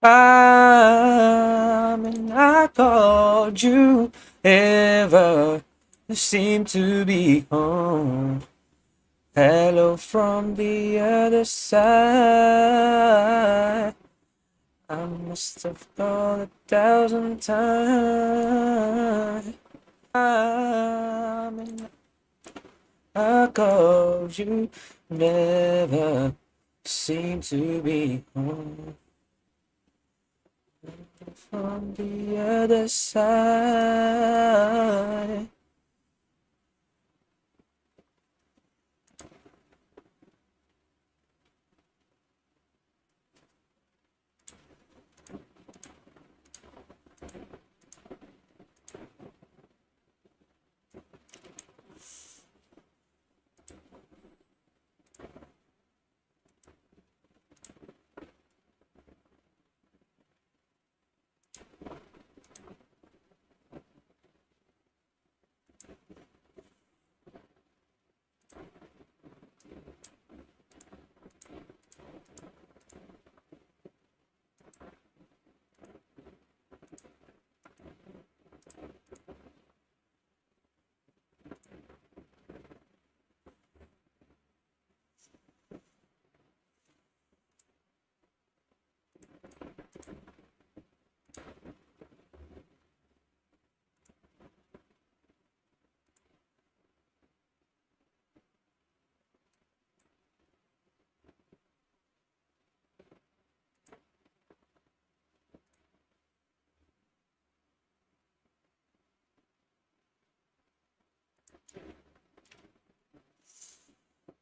And I called you ever seem to be home. Hello from the other side. I must have called 1,000 times. And I called you never seem to be home. From the other side.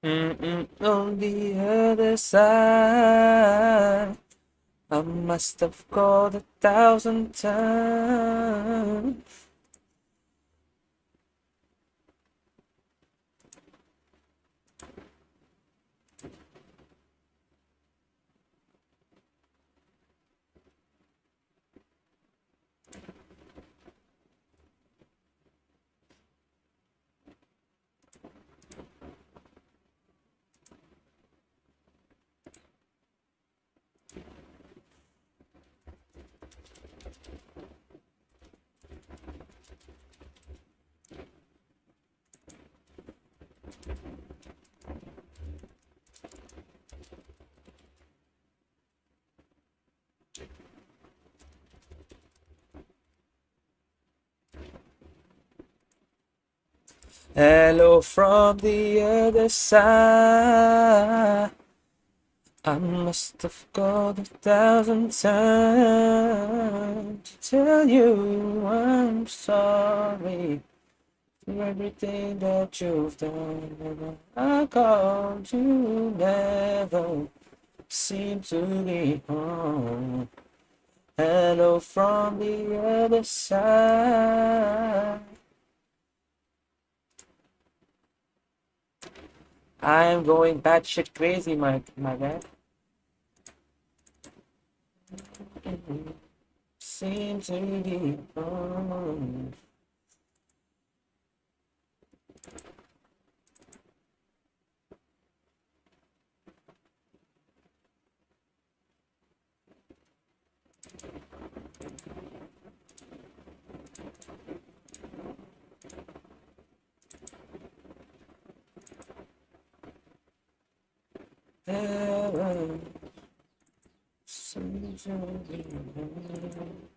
On the other side. I must have called 1,000 times. Hello from the other side. I must have called 1,000 times to tell you I'm sorry for everything that you've done. I called you, never seem to be home. Hello from the other side. I'm going batshit crazy, my bad. Seem to be home. Heaven seems to be home.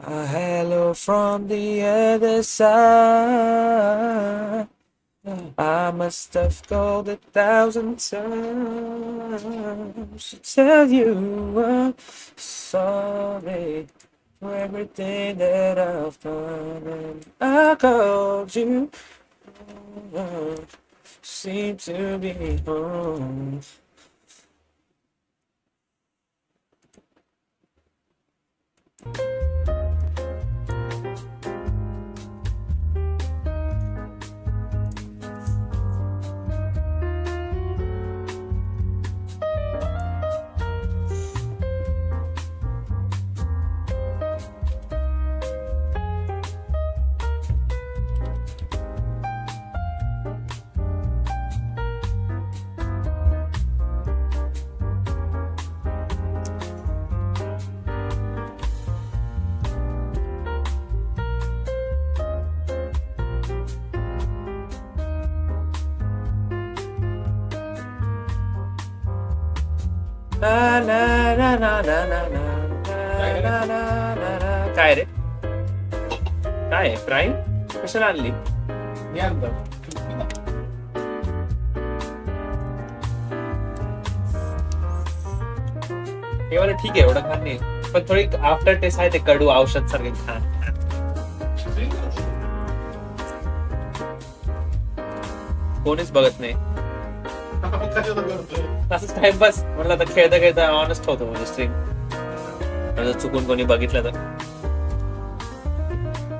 A hello from the other side. I must have called 1,000 times to tell you I'm sorry for everything that I've done. And I called you, seem to be home. Na na na na na na na na na na na. काय रे काय आहे prime कशाला आणली मी आणतो. हे वाला ठीक आहे एवढं खान नाही पण थोडी आफ्टर टेस्ट आहे ते कडू औषध सारखे खान कोणीच बघत नाही असंच टाइमपास म्हणलं आता खेळता खेळता ऑनेस्ट होतो म्हणजे स्ट्रीम चुकून कोणी बघितलं तर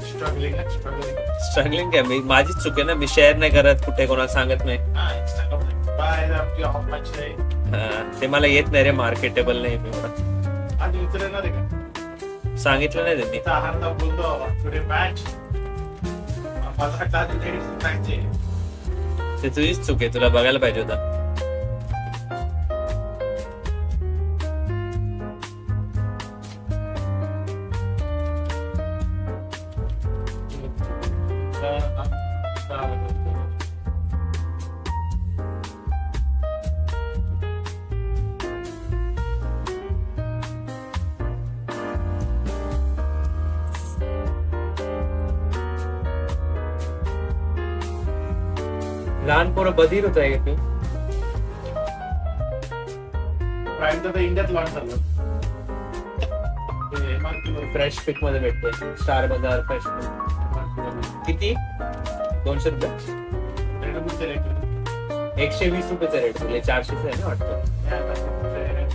स्ट्रगलिंग काय मी माझीच चूक आहे ना मी शेअर नाही करत कुठे कोणाला सांगत नाही ते मला येत नाही रे मार्केटेबल नाही मी सांगितलं नाही त्यांनी ते तुझीच चूक आहे तुला बघायला पाहिजे होता लहान पोरं बधीर होत आहे तू प्राईम तर इंडियात लॉन्च झालं फ्रेश पिक मध्ये भेटते स्टार बाजार फ्रेश किती 200 रुपये 120 रुपयाचा रेट म्हणजे 400 आहे ना वाटतं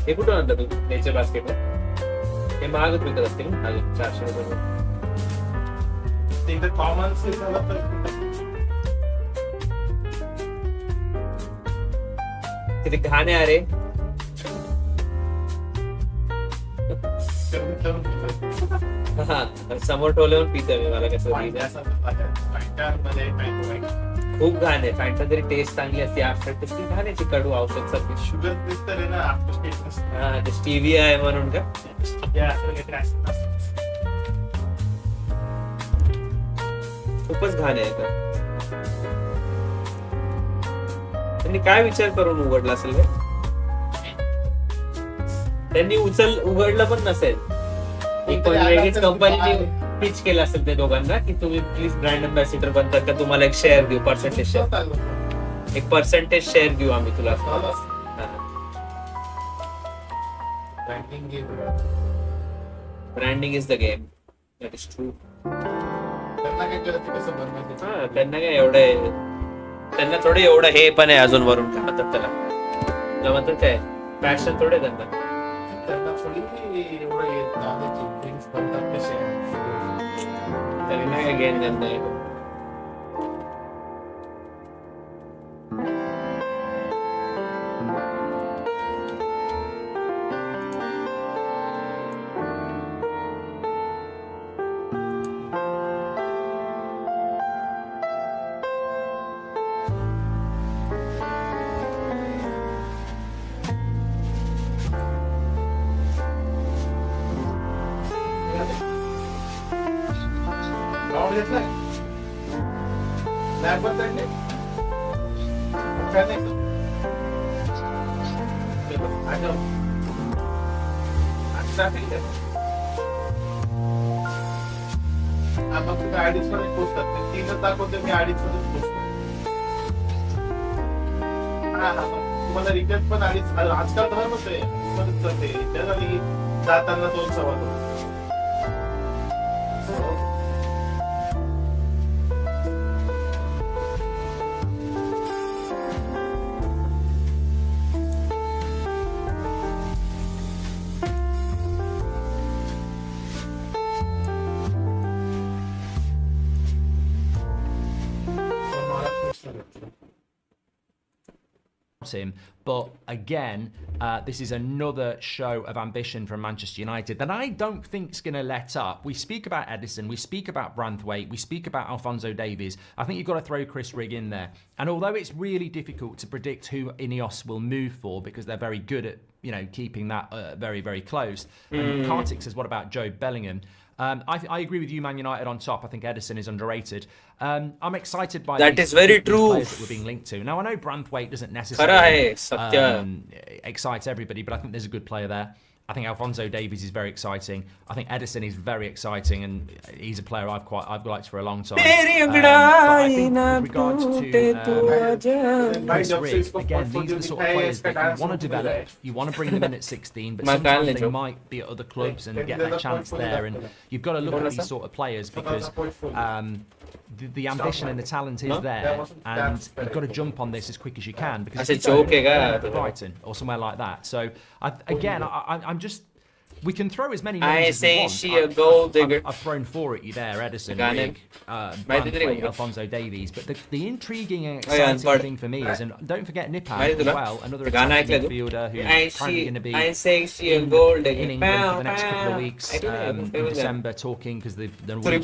हे कुठून आणता तू नेचर बास्केट हे महागच विकत असतील ना 400 रुपये कॉमन किती घाण आहे अरे हा समोर ठेवल्यावर पितोय मी मला कसं खूप घाण आहे फॅन्टा तरी टेस्ट चांगली असते आफ्टर टेस्ट ती घाण आहे कडू औषध सारखी शुगर हा ते स्टीविया आहे म्हणून का खूपच घाण आहे का त्यांनी काय विचार करून उघडला असेल रे त्यांनी उघडलं पण नसेल एक वेगळीच कंपनीने पिच केलं असेल त्या दोघांना की तुम्ही प्लीज ब्रँड अम्बॅसिडर बनतात का तुम्हाला एक शेअर देऊ पर्सेंटेज शेअर देऊ आम्ही तुला branding is the game that is true त्यांना काय एवढं त्यांना थोडं एवढं हे पण आहे अजून वरून काय म्हणतात त्याला म्हणतात काय पॅशन थोडे त्यांना तरी नाही गेन त्यांना मग तुम्ही अडीच मध्ये पोचतात ते तीनच दाखवते मी अडीच मध्ये पोचतो तुम्हाला रिटर्न पण अडीच आजकाल धर्मच आहे त्यासाठी जाताना 2 सव्वा 2 him, but again, this is another show of ambition from Manchester United that I don't think is going to let up. We speak about Edison, we speak about Branthwaite, we speak about Alphonso Davies. I think you've got to throw Chris Rigg in there. And although it's really difficult to predict who Ineos will move for because they're very good at keeping that very, very close. And Kartik says, what about Joe Bellingham? I agree with you, Man United on top. I think Edison is underrated. I'm excited by That is very true. Players that we're being linked to. Now, I know Branthwaite doesn't necessarily excite everybody, but I think there's a good player there. I think Alphonso Davies is very exciting. I think Edison is very exciting, and he's a player I've liked for a long time. But I think with regards to Chris Rigg, again, these are the sort of players that you want to develop. You want to bring them in at 16, but sometimes they might be at other clubs and get their chance there. And you've got to look at these sort of players because the ambition and the talent is there, and you've got to jump on this as quick as you can because if you don't, at Brighton or somewhere like that. So I'm just. We can throw as many names as we want. I've thrown 4 at you there: Edison, Rigg, Branthwaite, Alphonso Davies. But the intriguing and exciting thing for me is, and don't forget Nipan as well, another attacking midfielder who's apparently going to be in England for the next couple of weeks in December, talking because the Norwegian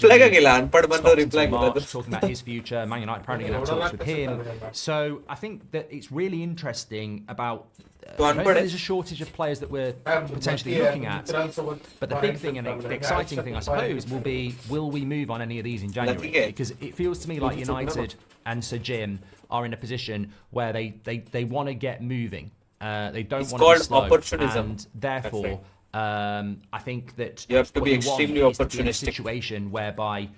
talking about his future. Man United apparently going to have talks with him. So I think that it's really interesting about. There's a shortage of players that we're potentially looking at, but the big thing and the exciting thing, I suppose, will be: will we move on any of these in January? Because it feels to me like United and Sir Jim are in a position where they want to get moving. They don't want to be slow, and therefore, I think that you have to be extremely opportunistic. To be in a situation whereby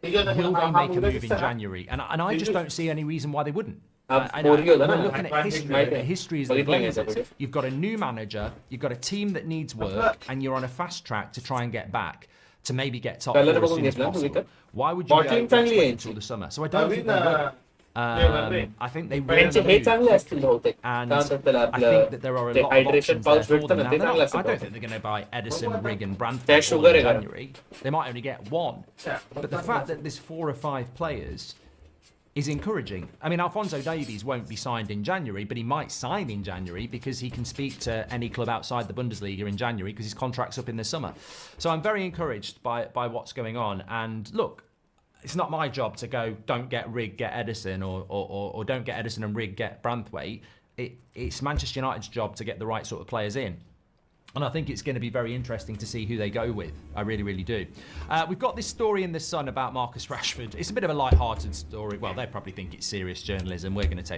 will they make a move in January? And I just don't see any reason why they wouldn't. We're looking at history. The history is the Glazers. You've got a new manager, you've got a team that needs work, and you're on a fast track to try and get back to maybe get top 4 as soon as possible. Why would you wait until the summer? So I don't think they will. I think they will. And I think that there are a lot of options there for them. Now, I don't think they're going to buy Edison, Rigg and Branthwaite in January. They might only get 1. But the fact that there's 4 or 5 players is encouraging. I mean, Alphonso Davies won't be signed in January, but he might sign in January because he can speak to any club outside the Bundesliga in January because his contract's up in the summer. So I'm very encouraged by what's going on. And look, it's not my job to go, don't get Rigg, get Edison, or don't get Edison and Rigg, get Branthwaite. It's Manchester United's job to get the right sort of players in. And I think it's going to be very interesting to see who they go with. I really, really do. We've got this story in The Sun about Marcus Rashford. It's a bit of a light-hearted story. Well, they probably think it's serious journalism. We're going to take